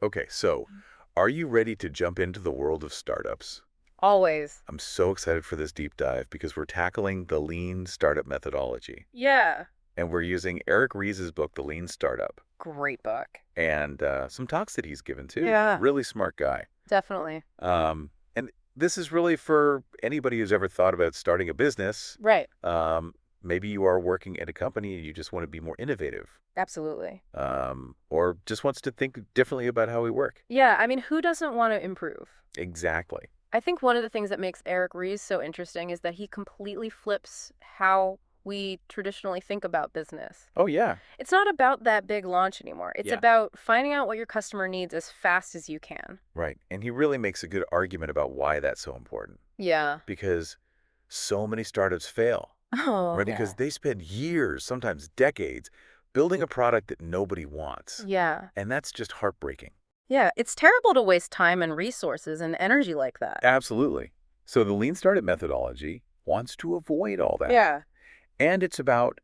Okay, so are you ready to jump into the world of startups? Always. I'm so excited for this deep dive because we're tackling the lean startup methodology. Yeah. And we're using Eric Ries' book, The Lean Startup, Great book. and some talks that he's given too. Yeah. Really smart guy. Definitely. And this is really for anybody who's ever thought about starting a business. Right. Um, Maybe you are working at a company and you just want to be more innovative, Absolutely. or just wants to think differently about how we work. Yeah, I mean, who doesn't want to improve? Exactly. I think one of the things that makes Eric Ries so interesting is that he completely flips how we traditionally think about business. Oh, yeah. It's not about that big launch anymore. It's Yeah. about finding out what your customer needs as fast as you can. Right. And he really makes a good argument about why that's so important. Yeah. Because so many startups fail, Oh, right? yeah. Because they spend years, sometimes decades, building a product that nobody wants. Yeah. And that's just heartbreaking. Yeah, it's terrible to waste time and resources and energy like that. Absolutely. So the lean startup methodology wants to avoid all that. Yeah. And it's about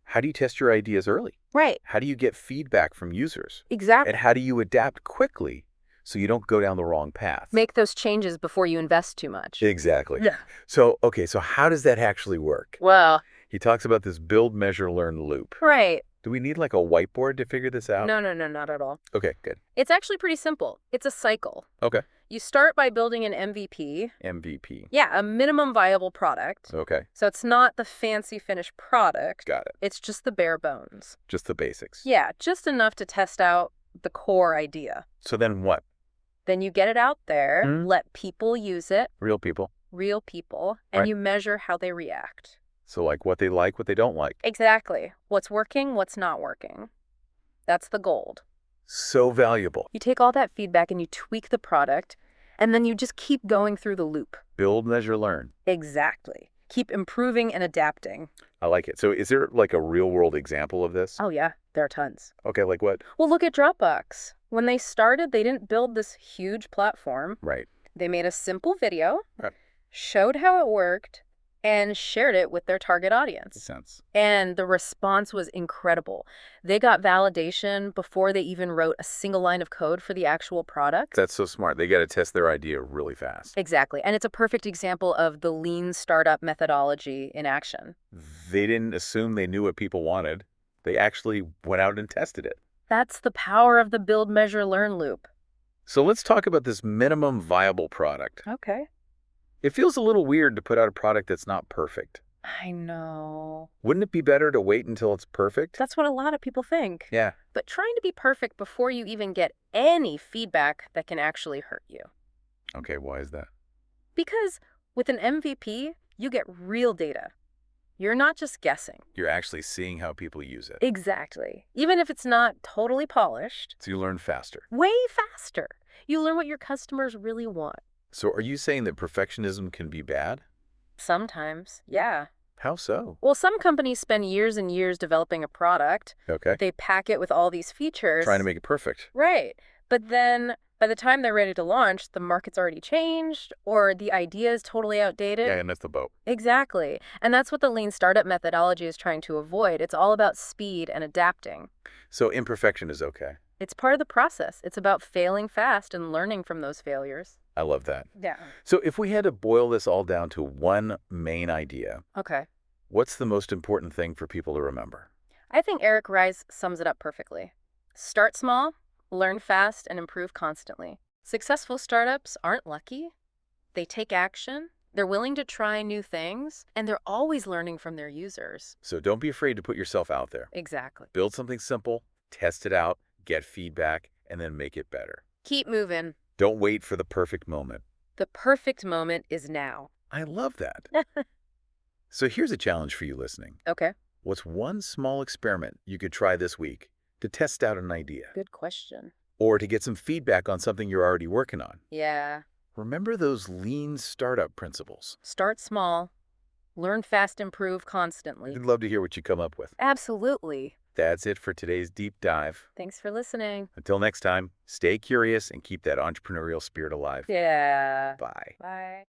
how do you test your ideas early? Right. How do you get feedback from users? And Exactly. how do you adapt quickly so you don't go down the wrong path? Make those changes before you invest too much. Exactly. Yeah. So, okay, so how does that actually work? Well, He talks about this build, measure, learn loop. right. Do we need like a whiteboard to figure this out? No, no, no, not at all. Okay, good. It's actually pretty simple. It's a cycle. Okay. You start by building an MVP. MVP. Yeah, a minimum viable product. Okay, So it's not the fancy finished product. got it. It's just the bare bones. Just the basics. Yeah, just enough to test out the core idea. So then what? Then you get it out there, Hmm? let people use it, Real people. real people, and Right. you measure how they react. So like what they like, what they don't like. Exactly. What's working, what's not working. That's the gold. So valuable. You take all that feedback and you tweak the product, and then you just keep going through the loop. Build, measure, learn. Exactly. Keep improving and adapting. I like it. So is there like a real world example of this? Oh, yeah, there are tons. Okay, like what? Well, look at Dropbox. When they started, they didn't build this huge platform. Right. They made a simple video, Right. showed how it worked, and shared it with their target Makes audience. sense. And the response was incredible. They got validation before they even wrote a single line of code for the actual product. That's so smart. They got to test their idea really fast. Exactly. And it's a perfect example of the lean startup methodology in action. They didn't assume they knew what people wanted. They actually went out and tested it. That's the power of the build, measure, learn loop. So let's talk about this minimum viable product. Okay. It feels a little weird to put out a product that's not perfect. I know. Wouldn't it be better to wait until it's perfect? That's what a lot of people think. Yeah. But trying to be perfect before you even get any feedback that can actually hurt you. Okay, why is that? Because with an MVP, you get real data. You're not just guessing. You're actually seeing how people use it. Exactly. Even if it's not totally polished, So you learn faster. way faster. You learn what your customers really want. So are you saying that perfectionism can be bad? Sometimes, yeah. How so? Well, some companies spend years and years developing a product. Okay. They pack it with all these features. Trying to make it perfect. Right. But then by the time they're ready to launch, the market's already changed or the idea is totally outdated. Yeah, and that's the boat. Exactly. And that's what the lean startup methodology is trying to avoid. It's all about speed and adapting. So imperfection is okay. It's part of the process. It's about failing fast and learning from those failures. I love that. Yeah. So if we had to boil this all down to one main idea, Okay. what's the most important thing for people to remember? I think Eric Ries sums it up perfectly. Start small, learn fast, and improve constantly. Successful startups aren't lucky. They take action, they're willing to try new things, and they're always learning from their users. So don't be afraid to put yourself out there. Exactly. Build something simple, test it out, get feedback, and then make it better. Keep moving. Don't wait for the perfect moment. The perfect moment is now. I love that. So here's a challenge for you listening. Okay. What's one small experiment you could try this week to test out an idea Good question. or to get some feedback on something you're already working on? Yeah. Remember those lean startup principles. Start small, learn fast, improve constantly. I'd love to hear what you come up with. Absolutely. That's it for today's deep dive. Thanks for listening. Until next time, stay curious and keep that entrepreneurial spirit alive. Yeah. Bye. Bye.